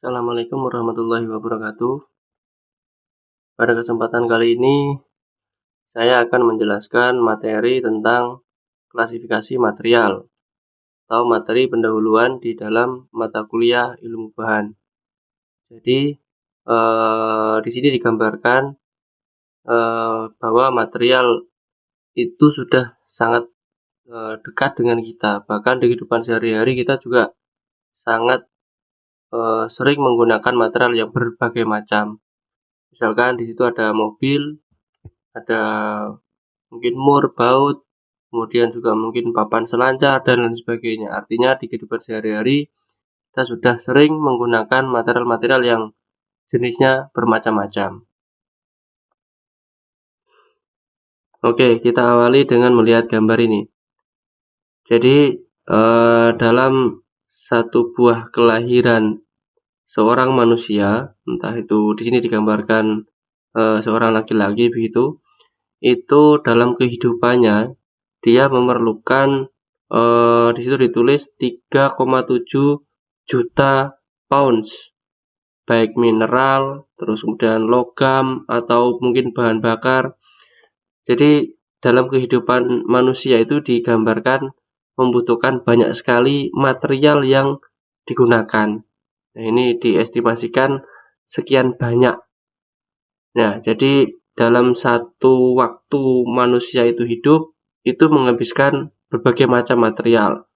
Assalamualaikum warahmatullahi wabarakatuh. Pada kesempatan kali ini, saya akan menjelaskan materi tentang klasifikasi material atau materi pendahuluan di dalam mata kuliah ilmu bahan. Jadi, di sini digambarkan bahwa material itu sudah sangat dekat dengan kita. Bahkan di kehidupan sehari-hari kita juga sangat sering menggunakan material yang berbagai macam. Misalkan di situ ada mobil, ada mungkin mur, baut, kemudian juga mungkin papan selancar dan lain sebagainya. Artinya di kehidupan sehari-hari kita sudah sering menggunakan material-material yang jenisnya bermacam-macam. Oke, kita awali dengan melihat gambar ini. Jadi dalam satu buah kelahiran seorang manusia, entah itu di sini digambarkan seorang laki-laki begitu, itu dalam kehidupannya dia memerlukan di situ ditulis 3,7 juta pounds, baik mineral, terus kemudian logam atau mungkin bahan bakar. Jadi dalam kehidupan manusia itu digambarkan membutuhkan banyak sekali material yang digunakan. Nah, ini diestimasikan sekian banyak. Nah, jadi dalam satu waktu manusia itu hidup, itu menghabiskan berbagai macam material.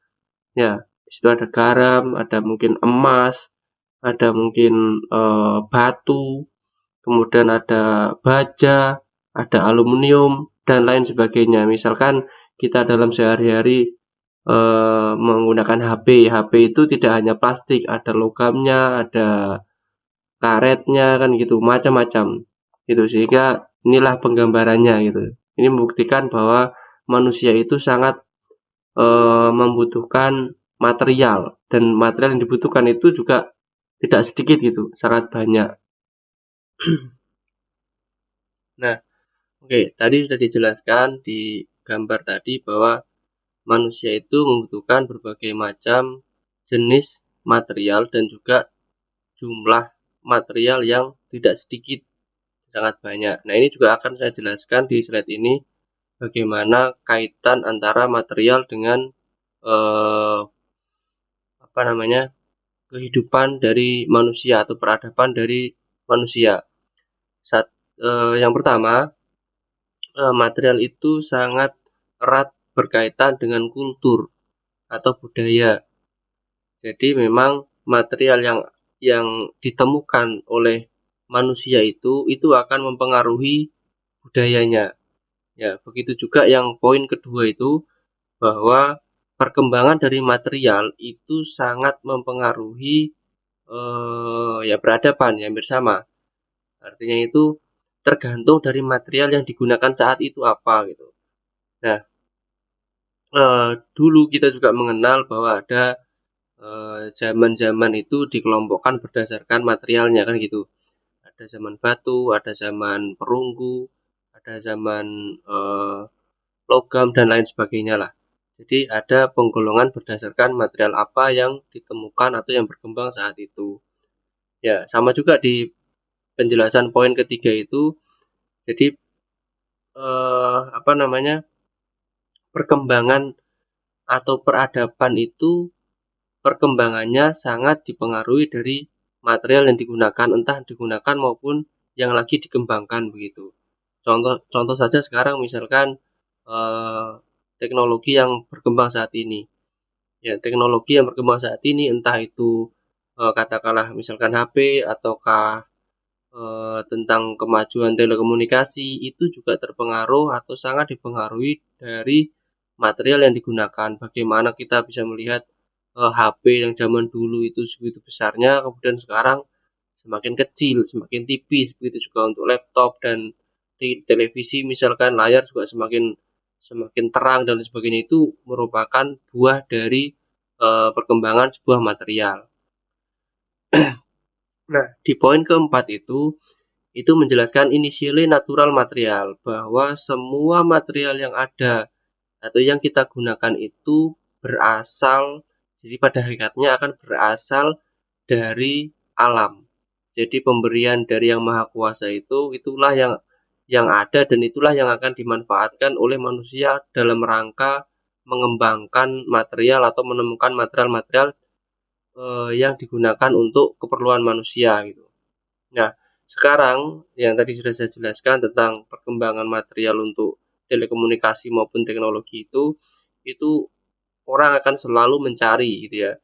Ya, di situ ada garam, ada mungkin emas, ada mungkin batu, kemudian ada baja, ada aluminium, dan lain sebagainya. Misalkan kita dalam sehari-hari menggunakan HP itu tidak hanya plastik, ada logamnya, ada karetnya, kan gitu, macam-macam gitu. Sehingga inilah penggambarannya gitu. Ini membuktikan bahwa manusia itu sangat membutuhkan material, dan material yang dibutuhkan itu juga tidak sedikit gitu, sangat banyak. Nah, oke, tadi sudah dijelaskan di gambar tadi bahwa manusia itu membutuhkan berbagai macam jenis material dan juga jumlah material yang tidak sedikit, sangat banyak. Nah, ini juga akan saya jelaskan di slide ini bagaimana kaitan antara material dengan kehidupan dari manusia atau peradaban dari manusia. Yang pertama, material itu sangat erat berkaitan dengan kultur atau budaya. Jadi memang material yang ditemukan oleh manusia itu akan mempengaruhi budayanya. Ya, begitu juga yang poin kedua itu, bahwa perkembangan dari material itu sangat mempengaruhi peradaban yang bersama. Artinya itu tergantung dari material yang digunakan saat itu apa gitu. Nah, dulu kita juga mengenal bahwa ada zaman-zaman itu dikelompokkan berdasarkan materialnya, kan gitu. Ada zaman batu, ada zaman perunggu, ada zaman logam dan lain sebagainya lah. Jadi ada penggolongan berdasarkan material apa yang ditemukan atau yang berkembang saat itu. Ya, sama juga di penjelasan poin ketiga itu. Jadi perkembangan atau peradaban itu perkembangannya sangat dipengaruhi dari material yang digunakan, entah digunakan maupun yang lagi dikembangkan begitu. Contoh saja sekarang misalkan teknologi yang berkembang saat ini. Ya, teknologi yang berkembang saat ini entah itu katakanlah misalkan HP ataukah tentang kemajuan telekomunikasi, itu juga terpengaruh atau sangat dipengaruhi dari material yang digunakan. Bagaimana kita bisa melihat HP yang zaman dulu itu segitu besarnya, kemudian sekarang semakin kecil, semakin tipis. Begitu juga untuk laptop dan televisi, misalkan layar juga semakin terang dan sebagainya. Itu merupakan buah dari perkembangan sebuah material. Nah, di poin keempat itu menjelaskan initially natural material, bahwa semua material yang ada atau yang kita gunakan itu berasal, jadi pada hakikatnya akan berasal dari alam. Jadi pemberian dari Yang Maha Kuasa itulah yang ada dan itulah yang akan dimanfaatkan oleh manusia dalam rangka mengembangkan material atau menemukan material-material yang digunakan untuk keperluan manusia gitu. Nah, sekarang yang tadi sudah saya jelaskan tentang perkembangan material untuk telekomunikasi maupun teknologi itu orang akan selalu mencari gitu ya.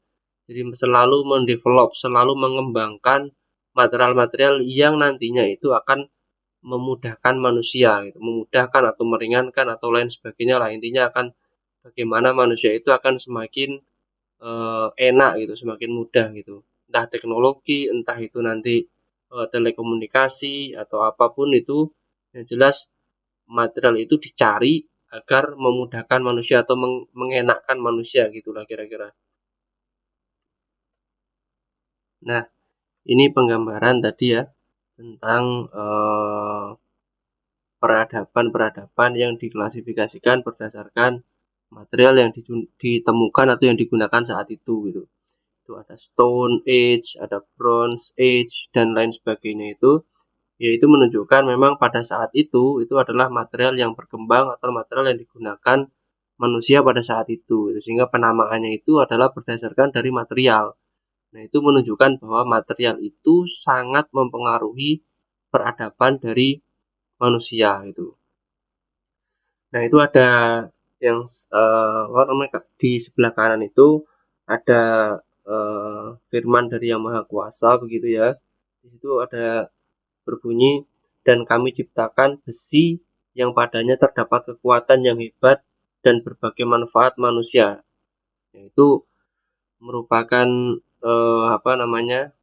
Jadi selalu mendevelop, selalu mengembangkan material-material yang nantinya itu akan memudahkan manusia gitu, memudahkan atau meringankan atau lain sebagainya lah. Intinya akan bagaimana manusia itu akan semakin enak gitu, semakin mudah gitu. Entah teknologi, entah itu nanti telekomunikasi atau apapun itu, yang jelas material itu dicari agar memudahkan manusia atau mengenakkan manusia gitulah kira-kira. Nah, ini penggambaran tadi ya tentang peradaban-peradaban yang diklasifikasikan berdasarkan material yang ditemukan atau yang digunakan saat itu gitu. Itu ada Stone Age, ada Bronze Age dan lain sebagainya itu, yaitu menunjukkan memang pada saat itu adalah material yang berkembang atau material yang digunakan manusia pada saat itu, sehingga penamaannya itu adalah berdasarkan dari material. Nah, itu menunjukkan bahwa material itu sangat mempengaruhi peradaban dari manusia gitu. Nah, itu ada yang di sebelah kanan itu ada firman dari Yang Maha Kuasa begitu ya. Di situ ada berbunyi, dan kami ciptakan besi yang padanya terdapat kekuatan yang hebat dan berbagai manfaat manusia. Itu merupakan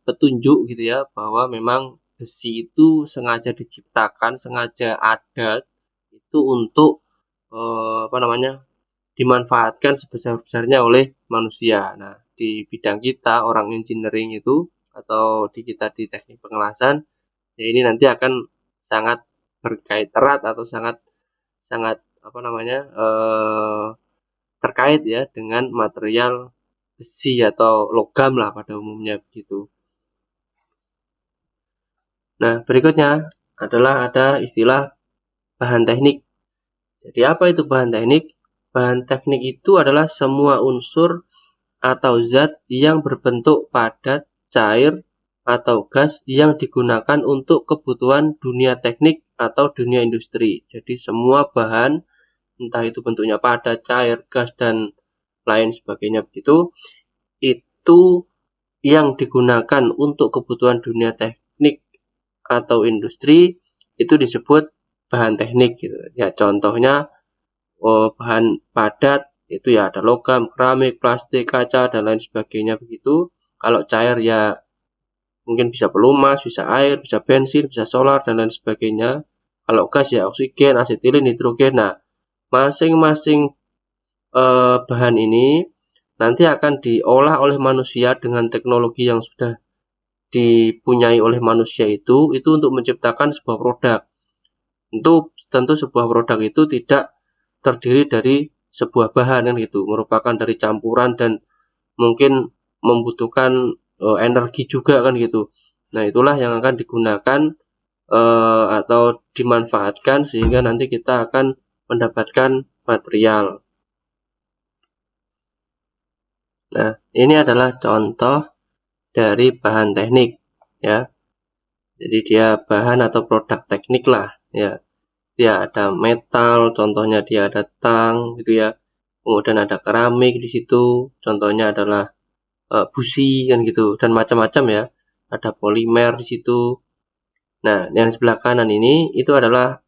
petunjuk gitu ya, bahwa memang besi itu sengaja diciptakan, sengaja ada itu untuk dimanfaatkan sebesar-besarnya oleh manusia. Nah, di bidang kita orang engineering itu atau kita di teknik pengelasan, ya ini nanti akan sangat berkait erat atau sangat terkait ya dengan material besi atau logam lah pada umumnya begitu. Nah, berikutnya adalah ada istilah bahan teknik. Jadi apa itu bahan teknik? Bahan teknik itu adalah semua unsur atau zat yang berbentuk padat, cair, atau gas yang digunakan untuk kebutuhan dunia teknik atau dunia industri. Jadi semua bahan, entah itu bentuknya padat, cair, gas, dan lain sebagainya begitu, itu yang digunakan untuk kebutuhan dunia teknik atau industri itu disebut bahan teknik gitu. Ya, contohnya bahan padat itu ya ada logam, keramik, plastik, kaca dan lain sebagainya begitu. Kalau cair ya mungkin bisa pelumas, bisa air, bisa bensin, bisa solar dan lain sebagainya. Kalau gas ya oksigen, asetilin, nitrogen. Nah, masing-masing bahan ini nanti akan diolah oleh manusia dengan teknologi yang sudah dipunyai oleh manusia itu untuk menciptakan sebuah produk. Tentu sebuah produk itu tidak terdiri dari sebuah bahan kan gitu, merupakan dari campuran dan mungkin membutuhkan energi juga kan gitu. Nah, itulah yang akan digunakan atau dimanfaatkan sehingga nanti kita akan mendapatkan material. Nah, ini adalah contoh dari bahan teknik ya. Jadi dia bahan atau produk teknik lah ya. Dia ada metal, contohnya dia ada tang gitu ya. Kemudian ada keramik di situ, contohnya adalah busi kan gitu dan macam-macam ya. Ada polimer di situ. Nah, yang sebelah kanan ini itu adalah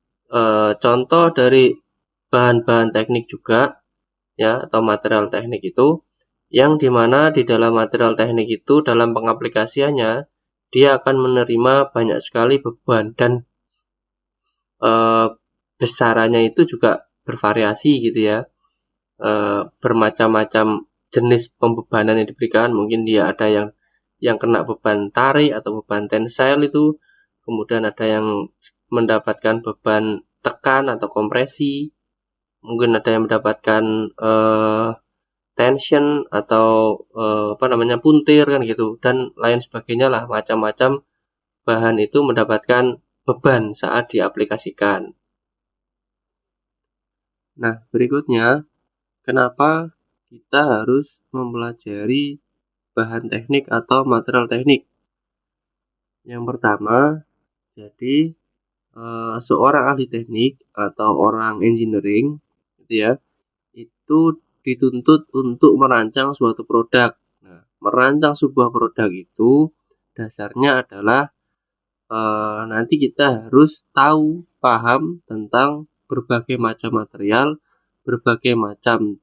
contoh dari bahan-bahan teknik juga ya, atau material teknik itu, yang dimana di dalam material teknik itu dalam pengaplikasiannya dia akan menerima banyak sekali beban dan besarannya itu juga bervariasi gitu ya, bermacam-macam jenis pembebanan yang diberikan. Mungkin dia ada yang kena beban tarik atau beban tensile itu, kemudian ada yang mendapatkan beban tekan atau kompresi, mungkin ada yang mendapatkan tension atau puntir kan gitu, dan lain sebagainya lah, macam-macam bahan itu mendapatkan beban saat diaplikasikan. Nah, berikutnya, kenapa kita harus mempelajari bahan teknik atau material teknik? Yang pertama, jadi seorang ahli teknik atau orang engineering gitu ya, itu dituntut untuk merancang suatu produk. Nah, merancang sebuah produk itu dasarnya adalah nanti kita harus tahu, paham tentang berbagai macam material, berbagai macam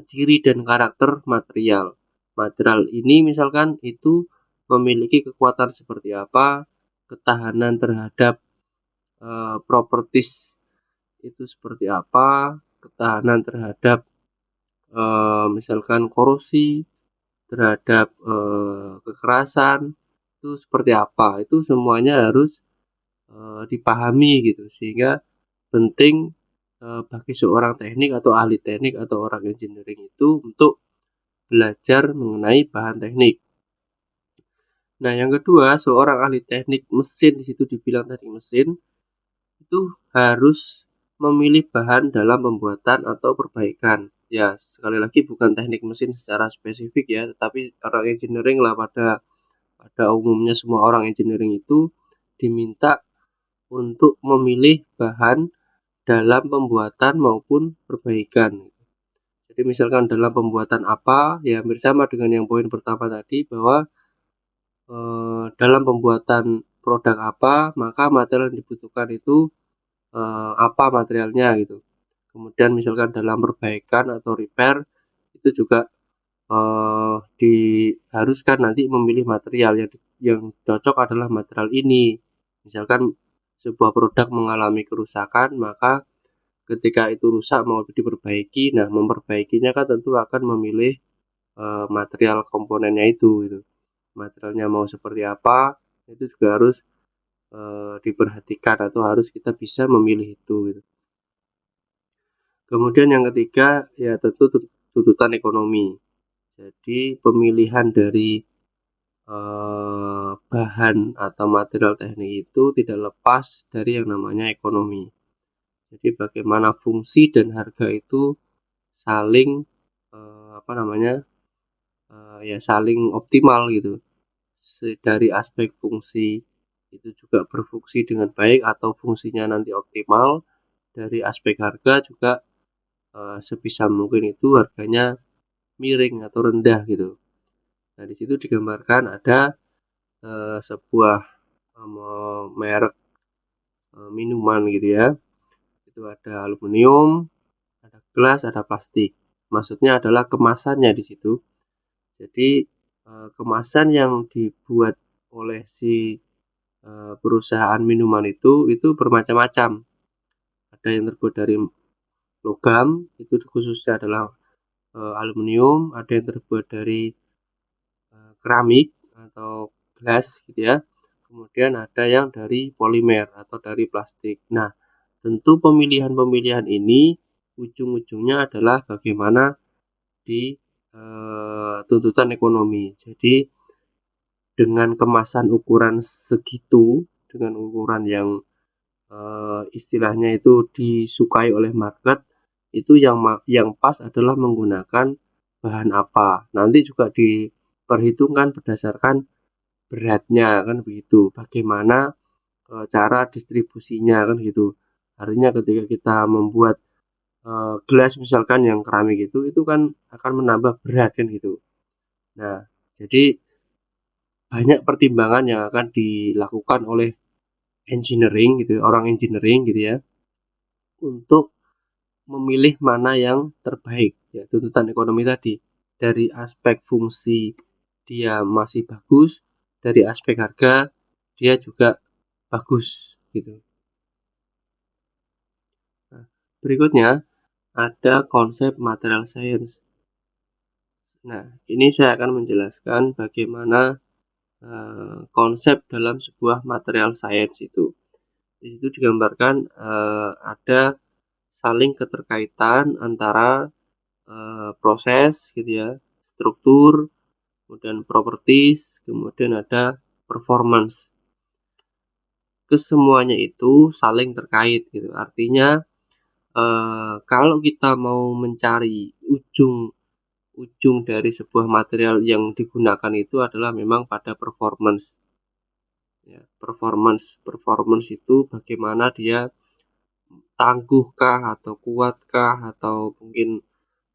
ciri dan karakter material. Material ini misalkan itu memiliki kekuatan seperti apa, ketahanan terhadap properties itu seperti apa, ketahanan terhadap misalkan korosi, terhadap kekerasan itu seperti apa. Itu semuanya harus dipahami gitu, sehingga penting bagi seorang teknik atau ahli teknik atau orang engineering itu untuk belajar mengenai bahan teknik. Nah, yang kedua, seorang ahli teknik mesin, di situ dibilang tadi mesin, itu harus memilih bahan dalam pembuatan atau perbaikan. Ya, sekali lagi bukan teknik mesin secara spesifik ya, tetapi orang engineering lah, pada umumnya semua orang engineering itu diminta untuk memilih bahan dalam pembuatan maupun perbaikan. Jadi misalkan dalam pembuatan apa, ya hampir sama dengan yang poin pertama tadi, bahwa dalam pembuatan produk apa, maka material yang dibutuhkan itu apa materialnya gitu. Kemudian misalkan dalam perbaikan atau repair, itu juga diharuskan nanti memilih material yang cocok adalah material ini. Misalkan sebuah produk mengalami kerusakan, maka ketika itu rusak mau diperbaiki, nah memperbaikinya kan tentu akan memilih material komponennya itu gitu. Materialnya mau seperti apa, itu juga harus diperhatikan atau harus kita bisa memilih itu gitu. Kemudian yang ketiga, ya tentu tuntutan ekonomi. Jadi pemilihan dari bahan atau material teknik itu tidak lepas dari yang namanya ekonomi. Jadi bagaimana fungsi dan harga itu saling ya saling optimal gitu. Dari aspek fungsi itu juga berfungsi dengan baik atau fungsinya nanti optimal. Dari aspek harga juga sebisa mungkin itu harganya miring atau rendah gitu. Nah, di situ digambarkan ada sebuah merek minuman gitu ya. Itu ada aluminium, ada gelas, ada plastik. Maksudnya adalah kemasannya di situ. Jadi kemasan yang dibuat oleh si perusahaan minuman itu bermacam-macam. Ada yang terbuat dari logam, itu khususnya adalah aluminium, ada yang terbuat dari keramik atau gelas gitu ya. Kemudian ada yang dari polimer atau dari plastik. Nah, tentu pemilihan-pemilihan ini ujung-ujungnya adalah bagaimana di tuntutan ekonomi. Jadi dengan kemasan ukuran segitu, dengan ukuran yang istilahnya itu disukai oleh market, itu yang pas adalah menggunakan bahan apa. Nanti juga diperhitungkan berdasarkan beratnya kan begitu. Bagaimana cara distribusinya kan gitu. Artinya ketika kita membuat gelas misalkan yang keramik itu kan akan menambah berat kan gitu. Nah, jadi banyak pertimbangan yang akan dilakukan oleh engineering gitu, orang engineering gitu ya, untuk memilih mana yang terbaik. Ya, tuntutan ekonomi tadi, dari aspek fungsi dia masih bagus, dari aspek harga dia juga bagus gitu. Nah, berikutnya ada konsep material science. Nah, ini saya akan menjelaskan bagaimana konsep dalam sebuah material science itu. Di situ digambarkan ada saling keterkaitan antara proses gitu ya, struktur, kemudian properties, kemudian ada performance. Kesemuanya itu saling terkait gitu. Artinya kalau kita mau mencari ujung dari sebuah material yang digunakan itu adalah memang pada performance. Ya, performance itu bagaimana dia tangguhkah atau kuatkah atau mungkin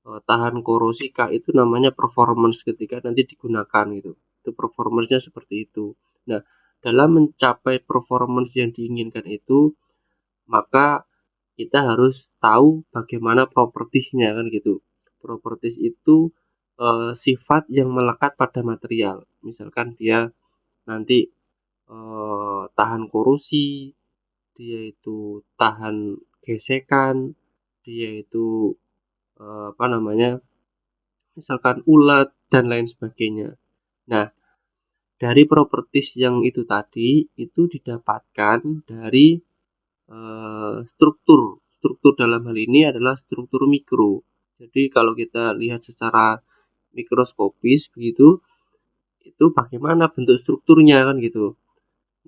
tahan korosi kah, itu namanya performance ketika nanti digunakan gitu. Itu performance-nya seperti itu. Nah, dalam mencapai performance yang diinginkan itu, maka kita harus tahu bagaimana propertiesnya kan gitu. Properties itu sifat yang melekat pada material. Misalkan dia nanti tahan korosi, dia itu tahan gesekan, dia itu misalkan ulat dan lain sebagainya. Nah, dari properties yang itu tadi itu didapatkan dari struktur dalam hal ini adalah struktur mikro. Jadi kalau kita lihat secara mikroskopis begitu, itu bagaimana bentuk strukturnya kan gitu.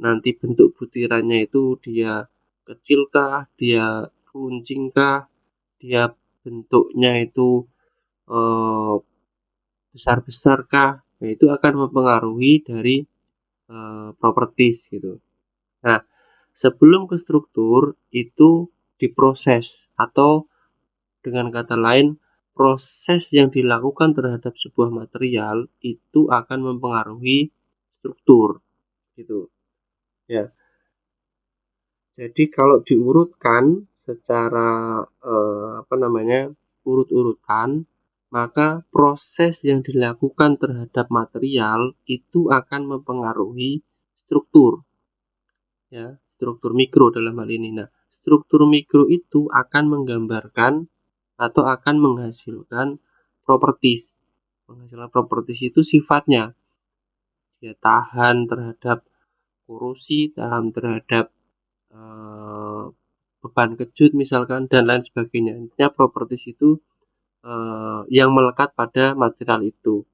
Nanti bentuk butirannya itu dia kecilkah, dia runcingkah, dia bentuknya itu eh, besar-besarkah. Nah, itu akan mempengaruhi dari properties gitu. Nah, sebelum ke struktur itu diproses, atau dengan kata lain, proses yang dilakukan terhadap sebuah material itu akan mempengaruhi struktur gitu ya. Jadi kalau diurutkan secara urut-urutan, maka proses yang dilakukan terhadap material itu akan mempengaruhi struktur ya, struktur mikro dalam hal ini. Nah, struktur mikro itu akan menggambarkan atau akan menghasilkan properties. Menghasilkan properties itu sifatnya ya tahan terhadap korosi, tahan terhadap eh, beban kejut misalkan dan lain sebagainya. Intinya properties itu yang melekat pada material itu.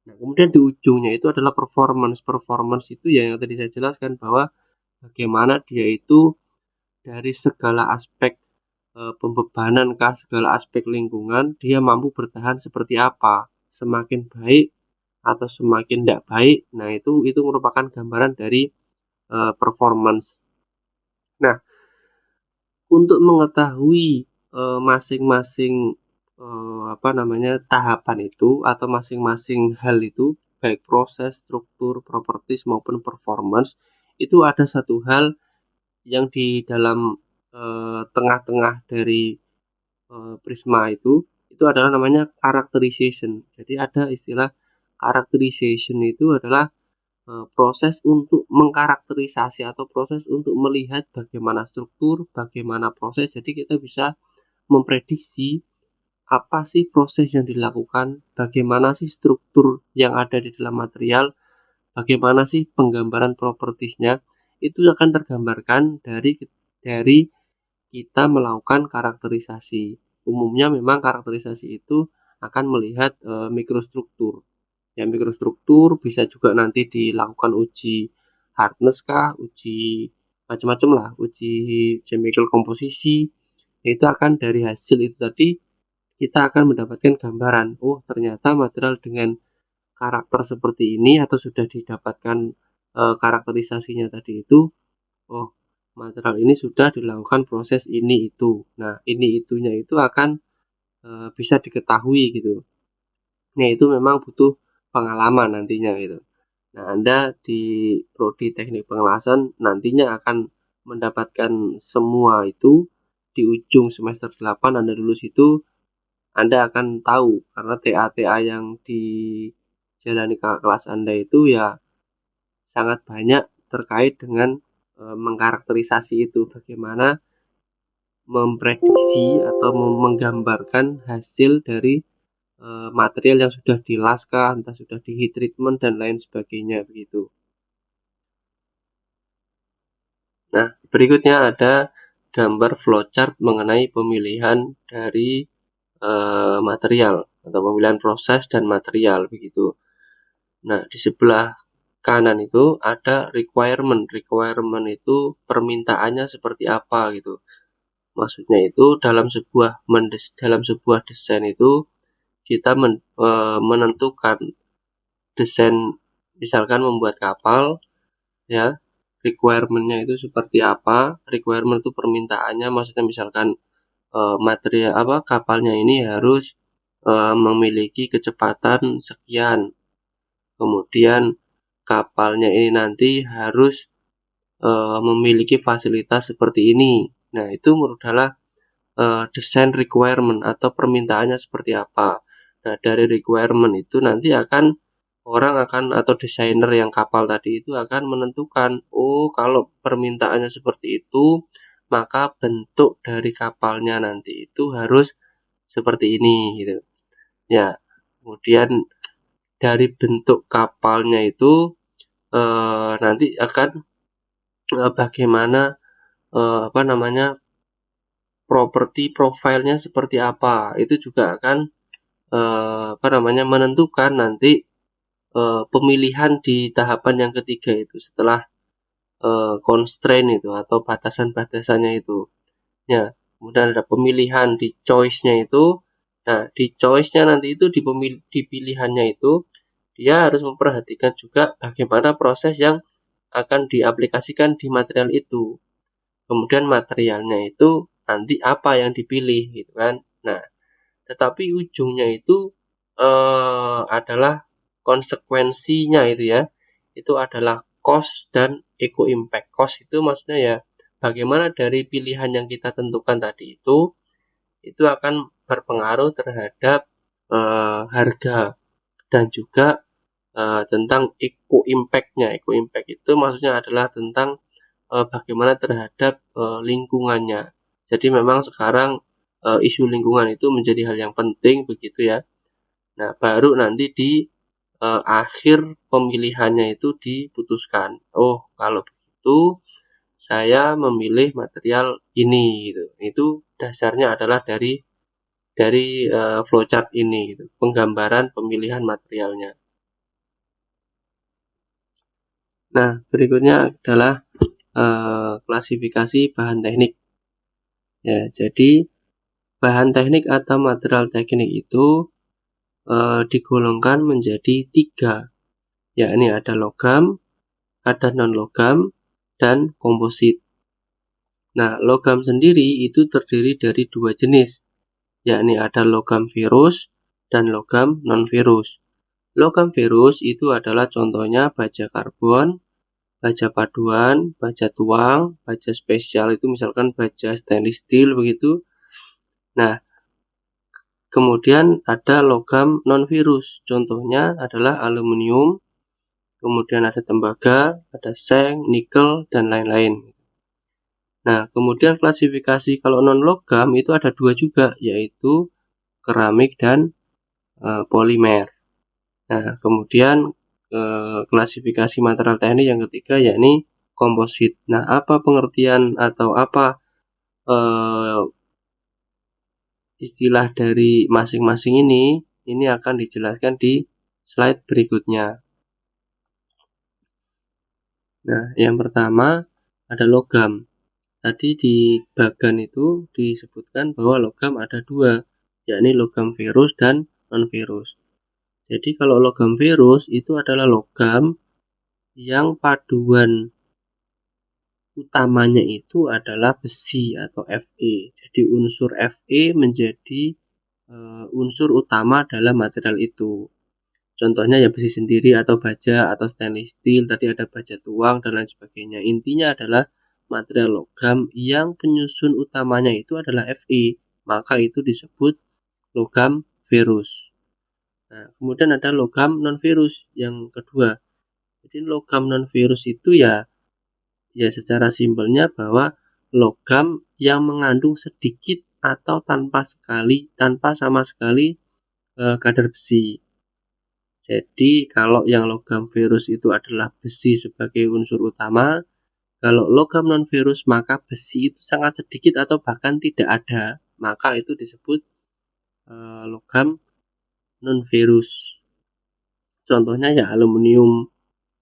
Nah, kemudian di ujungnya itu adalah performance. Performance itu ya yang tadi saya jelaskan bahwa bagaimana dia itu dari segala aspek pembebanan kah, segala aspek lingkungan, dia mampu bertahan seperti apa. Semakin baik atau semakin tidak baik, nah itu merupakan gambaran dari performance. Nah, untuk mengetahui masing-masing tahapan itu atau masing-masing hal itu, baik proses, struktur, properties maupun performance, itu ada satu hal yang di dalam tengah-tengah dari prisma itu adalah namanya characterization. Jadi ada istilah characterization, itu adalah proses untuk mengkarakterisasi atau proses untuk melihat bagaimana struktur, bagaimana proses. Jadi kita bisa memprediksi apa sih proses yang dilakukan, bagaimana sih struktur yang ada di dalam material, bagaimana sih penggambaran propertiesnya. Itu akan tergambarkan dari kita melakukan karakterisasi. Umumnya memang karakterisasi itu akan melihat mikrostruktur. Ya, mikrostruktur bisa juga nanti dilakukan uji hardness kah, uji macam-macam lah, uji chemical komposisi. Itu akan dari hasil itu tadi kita akan mendapatkan gambaran, oh ternyata material dengan karakter seperti ini atau sudah didapatkan karakterisasinya tadi itu, oh material ini sudah dilakukan proses ini itu. Nah, ini itunya itu akan bisa diketahui gitu. Nah, itu memang butuh pengalaman nantinya gitu. Nah, Anda di prodi teknik pengelasan nantinya akan mendapatkan semua itu di ujung semester 8 Anda lulus itu. Anda akan tahu karena TA-TA yang dijalani kelas Anda itu ya sangat banyak terkait dengan mengkarakterisasi itu, bagaimana memprediksi atau menggambarkan hasil dari material yang sudah dilaskah, entah sudah di heat treatment dan lain sebagainya begitu. Nah, berikutnya ada gambar flowchart mengenai pemilihan dari material atau pemilihan proses dan material begitu. Nah, di sebelah kanan itu ada requirement. Requirement itu permintaannya seperti apa gitu. Maksudnya itu dalam sebuah desain itu kita menentukan desain, misalkan membuat kapal ya, requirement-nya itu seperti apa. Requirement itu permintaannya, maksudnya misalkan material kapalnya ini harus memiliki kecepatan sekian, kemudian kapalnya ini nanti harus memiliki fasilitas seperti ini. Nah, itu adalah desain requirement atau permintaannya seperti apa. Nah, dari requirement itu nanti orang akan atau desainer yang kapal tadi itu akan menentukan, oh kalau permintaannya seperti itu, maka bentuk dari kapalnya nanti itu harus seperti ini gitu. Ya, kemudian dari bentuk kapalnya itu nanti akan bagaimana properti profilnya seperti apa, itu juga akan menentukan nanti pemilihan di tahapan yang ketiga itu setelah constraint itu atau batasan-batasannya itu. Ya, kemudian ada pemilihan di choice-nya itu. Nah, di choice-nya nanti itu di pilihannya itu dia harus memperhatikan juga bagaimana proses yang akan diaplikasikan di material itu. Kemudian materialnya itu nanti apa yang dipilih gitu kan. Nah, tetapi ujungnya itu adalah konsekuensinya itu ya. Itu adalah cost dan eco impact. Cost itu maksudnya ya bagaimana dari pilihan yang kita tentukan tadi itu akan berpengaruh terhadap harga dan juga tentang eco impact-nya. Eco impact itu maksudnya adalah tentang bagaimana terhadap lingkungannya. Jadi memang sekarang isu lingkungan itu menjadi hal yang penting begitu ya. Nah, baru nanti di akhir pemilihannya itu diputuskan. Oh, kalau begitu saya memilih material ini gitu. Itu dasarnya adalah dari flowchart ini gitu. Penggambaran pemilihan materialnya. Nah, berikutnya adalah klasifikasi bahan teknik. Ya, jadi bahan teknik atau material teknik itu digolongkan menjadi 3, yakni ada logam, ada non-logam, dan komposit. Nah, logam sendiri itu terdiri dari 2 jenis, yakni ada logam ferus dan logam non-ferus. Logam ferus itu adalah contohnya baja karbon, baja paduan, baja tuang, baja spesial itu misalkan baja stainless steel begitu. Nah, kemudian ada logam non-ferus, contohnya adalah aluminium, kemudian ada tembaga, ada seng, nikel, dan lain-lain. Nah, kemudian klasifikasi kalau non-logam itu ada 2 juga, yaitu keramik dan polimer. Nah, kemudian klasifikasi material teknik yang ketiga yakni komposit. Nah, apa pengertian atau apa istilah dari masing-masing ini akan dijelaskan di slide berikutnya. Nah, yang pertama ada logam. Tadi di bagan itu disebutkan bahwa logam ada 2, yakni logam ferus dan non-ferus. Jadi kalau logam ferus itu adalah logam yang paduan utamanya itu adalah besi atau Fe. Jadi unsur Fe menjadi unsur utama dalam material itu. Contohnya ya besi sendiri atau baja atau stainless steel, tadi ada baja tuang dan lain sebagainya. Intinya adalah material logam yang penyusun utamanya itu adalah Fe, maka itu disebut logam ferus. Nah, kemudian ada logam non-ferus yang kedua. Jadi logam non-ferus itu ya secara simpelnya bahwa logam yang mengandung sedikit atau tanpa sama sekali kadar besi. Jadi kalau yang logam ferus itu adalah besi sebagai unsur utama, kalau logam non-ferus maka besi itu sangat sedikit atau bahkan tidak ada, maka itu disebut logam non-ferus. Contohnya ya aluminium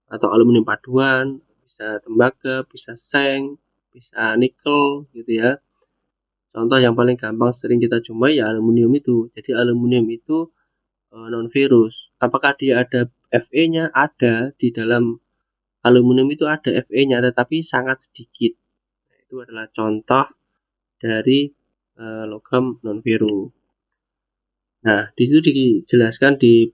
atau aluminium paduan, bisa tembaga, bisa seng, bisa nikel gitu ya. Contoh yang paling gampang sering kita jumpai ya aluminium itu. Jadi aluminium itu non-ferus. Apakah dia ada Fe-nya? Ada, di dalam aluminium itu ada Fe-nya, tetapi sangat sedikit. Itu adalah contoh dari logam non-ferus. Nah, di situ dijelaskan di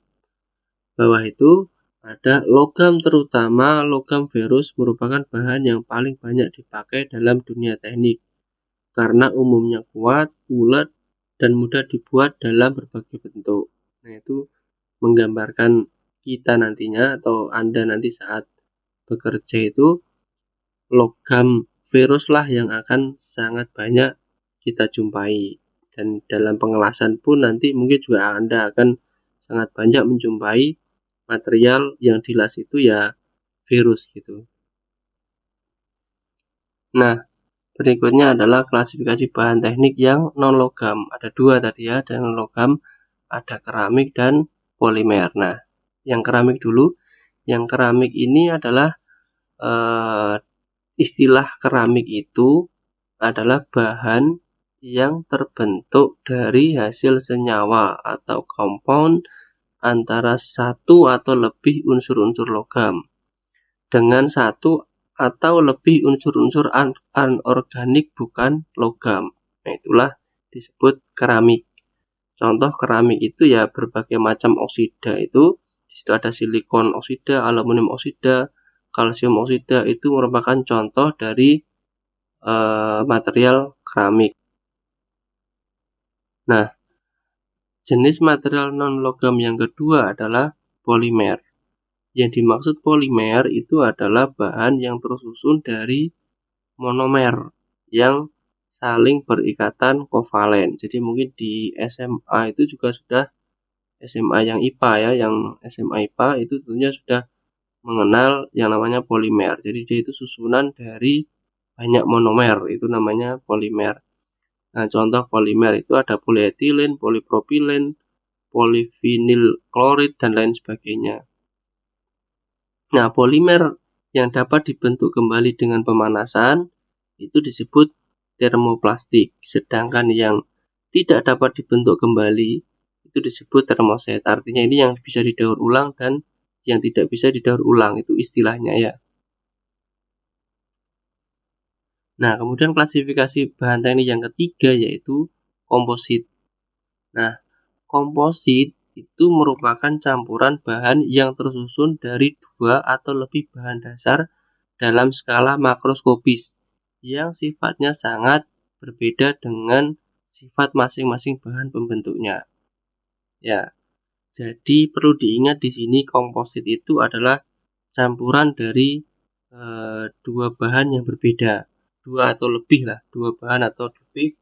bawah itu ada logam terutama logam ferus merupakan bahan yang paling banyak dipakai dalam dunia teknik karena umumnya kuat, bulat, dan mudah dibuat dalam berbagai bentuk. Nah, itu menggambarkan kita nantinya atau Anda nanti saat bekerja itu logam ferus lah yang akan sangat banyak kita jumpai. Dan dalam pengelasan pun nanti mungkin juga Anda akan sangat banyak menjumpai material yang dilas itu ya ferus gitu. Nah, berikutnya adalah klasifikasi bahan teknik yang non logam. Ada dua tadi ya, ada non logam, ada keramik dan polimer. Nah, yang keramik dulu. Yang keramik ini adalah istilah keramik itu adalah bahan yang terbentuk dari hasil senyawa atau kompon antara satu atau lebih unsur-unsur logam dengan satu atau lebih unsur-unsur anorganik bukan logam. Nah, itulah disebut keramik. Contoh keramik itu ya berbagai macam oksida itu. Di situ ada silikon oksida, aluminium oksida, kalsium oksida, itu merupakan contoh dari material keramik. Nah, jenis material non-logam yang kedua adalah polimer. Yang dimaksud polimer itu adalah bahan yang tersusun dari monomer yang saling berikatan kovalen. Jadi mungkin di SMA itu juga sudah, SMA yang IPA ya, yang SMA IPA itu tentunya sudah mengenal yang namanya polimer. Jadi dia itu susunan dari banyak monomer, itu namanya polimer. Nah, contoh polimer itu ada polietilen, polipropilen, polivinil klorid, dan lain sebagainya. Nah, polimer yang dapat dibentuk kembali dengan pemanasan itu disebut termoplastik. Sedangkan yang tidak dapat dibentuk kembali itu disebut termoset. Artinya ini yang bisa didaur ulang dan yang tidak bisa didaur ulang, itu istilahnya ya. Nah, kemudian klasifikasi bahan teknik yang ketiga yaitu komposit. Nah, komposit itu merupakan campuran bahan yang tersusun dari dua atau lebih bahan dasar dalam skala makroskopis yang sifatnya sangat berbeda dengan sifat masing-masing bahan pembentuknya. Ya, jadi perlu diingat di sini komposit itu adalah campuran dari dua bahan yang berbeda, dua bahan atau lebih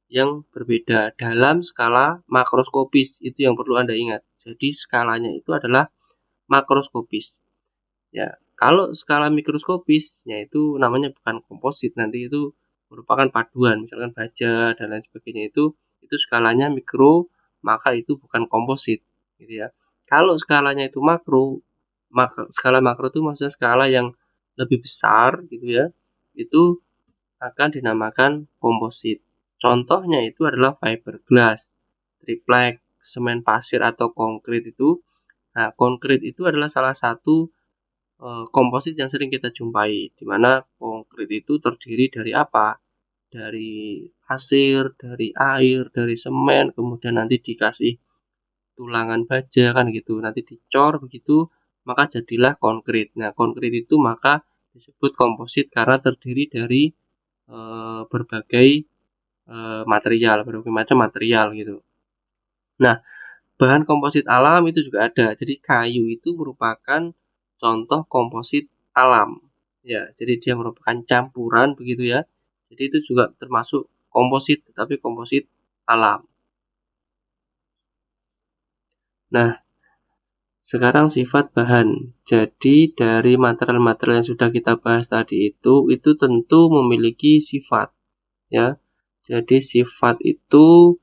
yang berbeda dalam skala makroskopis. Itu yang perlu Anda ingat. Jadi skalanya itu adalah makroskopis. Ya, kalau skala mikroskopis, yaitu namanya bukan komposit, nanti itu merupakan paduan, misalkan baja dan lain sebagainya, itu skalanya mikro, maka itu bukan komposit, gitu ya. Kalau skalanya itu makro, skala makro itu maksudnya skala yang lebih besar, gitu ya, itu akan dinamakan komposit. Contohnya itu adalah fiberglass, triplek, semen pasir atau konkrit itu. Nah, konkrit itu adalah salah satu komposit yang sering kita jumpai, di mana konkrit itu terdiri dari apa? Dari pasir, dari air, dari semen, kemudian nanti dikasih tulangan baja kan gitu, nanti dicor begitu, maka jadilah konkrit. Nah, konkrit itu maka disebut komposit karena terdiri dari berbagai macam material gitu. Nah, bahan komposit alam itu juga ada. Jadi kayu itu merupakan contoh komposit alam. Ya, jadi dia merupakan campuran begitu ya. Jadi itu juga termasuk komposit, tetapi komposit alam. Nah, sekarang sifat bahan. Jadi dari material-material yang sudah kita bahas tadi itu tentu memiliki sifat ya. Jadi sifat itu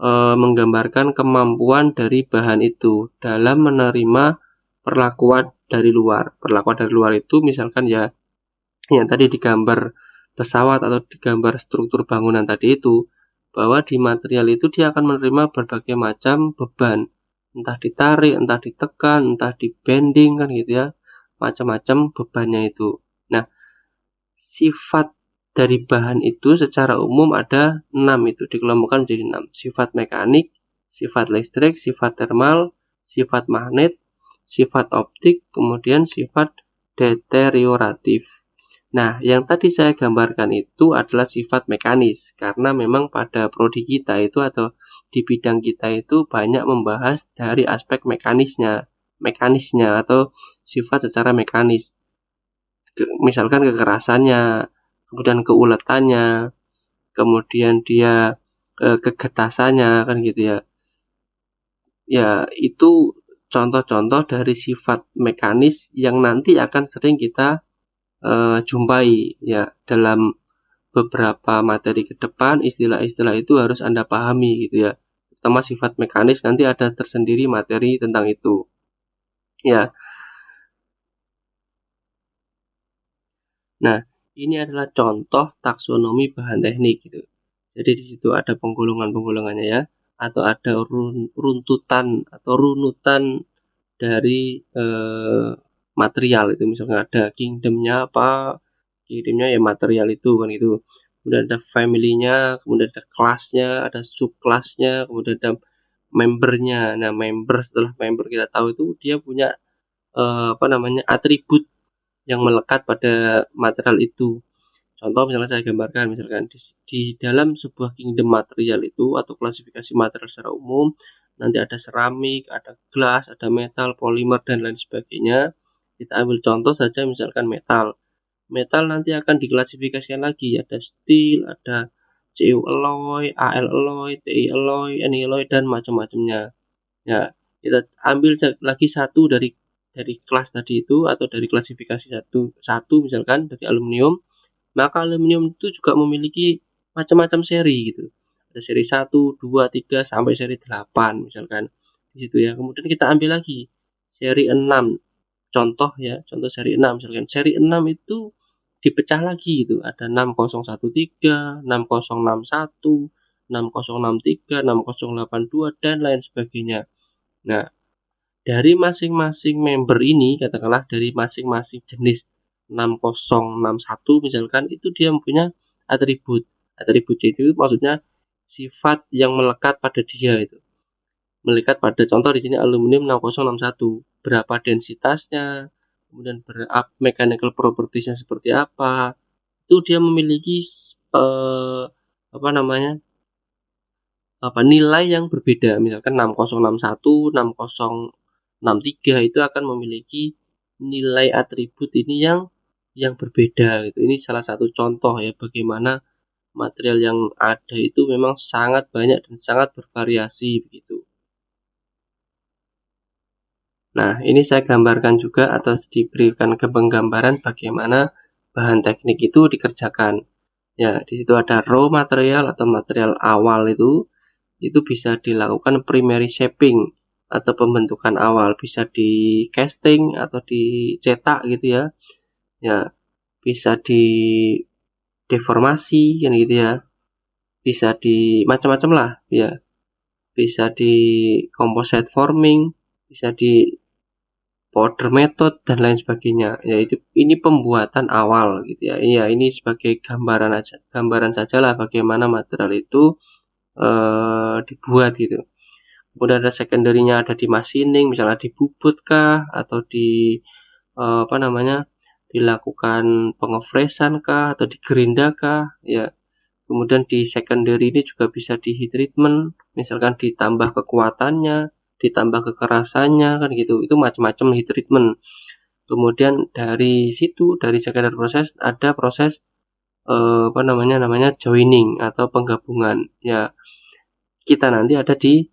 menggambarkan kemampuan dari bahan itu dalam menerima perlakuan dari luar. Perlakuan dari luar itu misalkan ya yang tadi digambar pesawat atau digambar struktur bangunan tadi itu, bahwa di material itu dia akan menerima berbagai macam beban, entah ditarik, entah ditekan, entah di bending kan gitu ya, macam-macam bebannya itu. Nah, sifat dari bahan itu secara umum ada 6, itu dikelompokkan menjadi 6. Sifat mekanik, sifat listrik, sifat termal, sifat magnet, sifat optik, kemudian sifat deterioratif. Nah, yang tadi saya gambarkan itu adalah sifat mekanis, karena memang pada prodi kita itu atau di bidang kita itu banyak membahas dari aspek mekanisnya atau sifat secara mekanis. Misalkan kekerasannya, kemudian keuletannya, kemudian dia kegetasannya kan gitu ya. Ya, itu contoh-contoh dari sifat mekanis yang nanti akan sering kita jumpai ya dalam beberapa materi ke depan. Istilah-istilah itu harus Anda pahami gitu ya. Terutama sifat mekanis nanti ada tersendiri materi tentang itu. Ya. Nah, ini adalah contoh taksonomi bahan teknik gitu. Jadi di situ ada penggolongan-penggolongannya ya, atau ada runtutan atau runutan dari material itu. Misalnya ada kingdomnya apa, kingdomnya ya material itu kan itu. Kemudian ada family-nya, kemudian ada kelasnya, ada subkelasnya, kemudian ada membernya. Nah, member, setelah member kita tahu itu dia punya atribut yang melekat pada material itu. Contoh misalnya saya gambarkan, misalkan di dalam sebuah kingdom material itu atau klasifikasi material secara umum, nanti ada seramik, ada gelas, ada metal, polimer, dan lain sebagainya. Kita ambil contoh saja misalkan metal. Metal nanti akan diklasifikasikan lagi, ada steel, ada CU alloy, AL alloy, TI alloy, NI alloy, dan macam-macamnya. Ya, kita ambil lagi satu dari kelas tadi itu atau dari klasifikasi satu misalkan dari aluminium, maka aluminium itu juga memiliki macam-macam seri gitu. Ada seri 1, 2, 3 sampai seri 8 misalkan di situ ya. Kemudian kita ambil lagi seri 6. Contoh ya, contoh seri 6 misalkan. Seri 6 itu dipecah lagi gitu. Ada 6013, 6061, 6063, 6082 dan lain sebagainya. Nah, dari masing-masing member ini, katakanlah dari masing-masing jenis 6061 misalkan, itu dia mempunyai atribut. Atribut itu maksudnya sifat yang melekat pada dia itu. Melekat pada contoh di sini aluminium 6061, berapa densitasnya, kemudian mechanical propertiesnya seperti apa. Itu dia memiliki nilai yang berbeda. Misalkan 6061, 6063 itu akan memiliki nilai atribut ini yang berbeda gitu. Ini salah satu contoh ya bagaimana material yang ada itu memang sangat banyak dan sangat bervariasi begitu. Nah, ini saya gambarkan juga atau diberikan ke penggambaran bagaimana bahan teknik itu dikerjakan. Ya, di situ ada raw material atau material awal itu bisa dilakukan primary shaping atau pembentukan awal, bisa di casting atau dicetak gitu ya. Ya, bisa di deformasi kan gitu ya. Bisa di macam-macam lah ya. Bisa di composite forming, bisa di powder method dan lain sebagainya. Ya ini pembuatan awal gitu ya. Iya, ini sebagai gambaran sajalah bagaimana material itu dibuat gitu. Kemudian ada secondary-nya, ada di machining, misalnya dibubut kah atau dilakukan pengefresan kah atau digerinda kah ya. Kemudian di secondary ini juga bisa di heat treatment, misalkan ditambah kekuatannya, ditambah kekerasannya kan gitu. Itu macam-macam heat treatment. Kemudian dari situ, dari secondary proses ada proses joining atau penggabungan. Ya, kita nanti ada di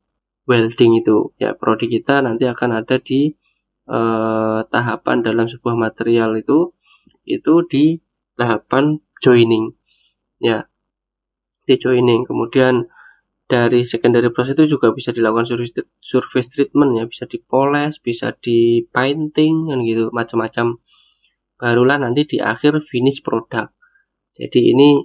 welding itu. Ya, prodi kita nanti akan ada di tahapan dalam sebuah material itu di tahapan joining. Ya, di joining. Kemudian dari secondary process itu juga bisa dilakukan surface treatment ya, bisa dipoles, bisa di painting kan gitu, macam-macam. Barulah nanti di akhir finish product. Jadi ini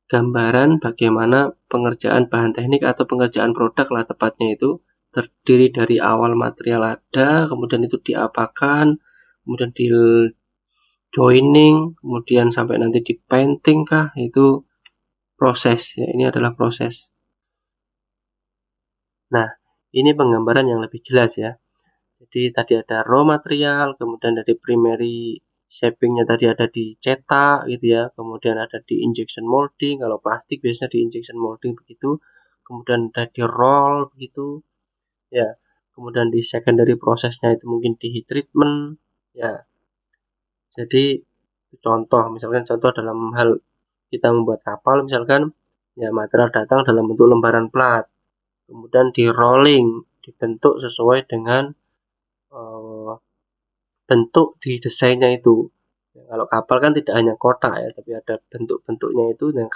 gambaran bagaimana pengerjaan bahan teknik atau pengerjaan produk lah tepatnya itu, terdiri dari awal material ada, kemudian itu diapakan, kemudian di joining, kemudian sampai nanti di painting kah, itu proses ya, ini adalah proses. Nah, ini penggambaran yang lebih jelas ya. Jadi tadi ada raw material, kemudian dari primary shapingnya tadi ada dicetak gitu ya, kemudian ada di injection molding, kalau plastik biasanya di injection molding begitu, kemudian ada di roll begitu ya, kemudian di secondary prosesnya itu mungkin di heat treatment ya. Jadi contoh, misalkan contoh dalam hal kita membuat kapal, misalkan ya material datang dalam bentuk lembaran plat, kemudian di rolling, dibentuk sesuai dengan bentuk di desainnya itu. Kalau kapal kan tidak hanya kotak ya, tapi ada bentuk-bentuknya itu. Dan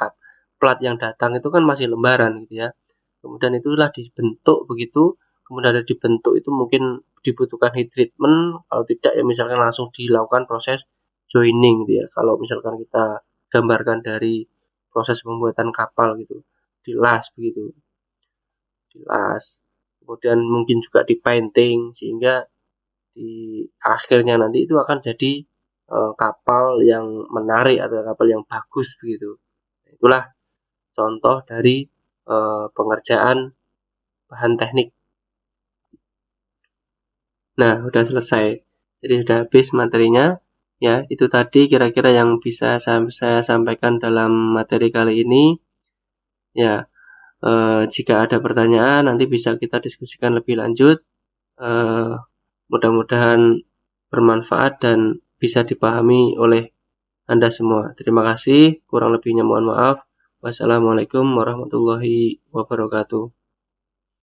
plat yang datang itu kan masih lembaran gitu ya. Kemudian itulah dibentuk begitu, kemudian ada dibentuk itu mungkin dibutuhkan heat treatment, kalau tidak ya misalkan langsung dilakukan proses joining gitu ya. Kalau misalkan kita gambarkan dari proses pembuatan kapal gitu, dilas begitu, dilas. Kemudian mungkin juga di painting, sehingga di akhirnya nanti itu akan jadi kapal yang menarik atau kapal yang bagus begitu. Itulah contoh dari pengerjaan bahan teknik. Nah, udah selesai. Jadi sudah habis materinya. Ya, itu tadi kira-kira yang bisa saya sampaikan dalam materi kali ini. Ya, jika ada pertanyaan nanti bisa kita diskusikan lebih lanjut. Mudah-mudahan bermanfaat dan bisa dipahami oleh Anda semua. Terima kasih, kurang lebihnya mohon maaf. Wassalamualaikum warahmatullahi wabarakatuh.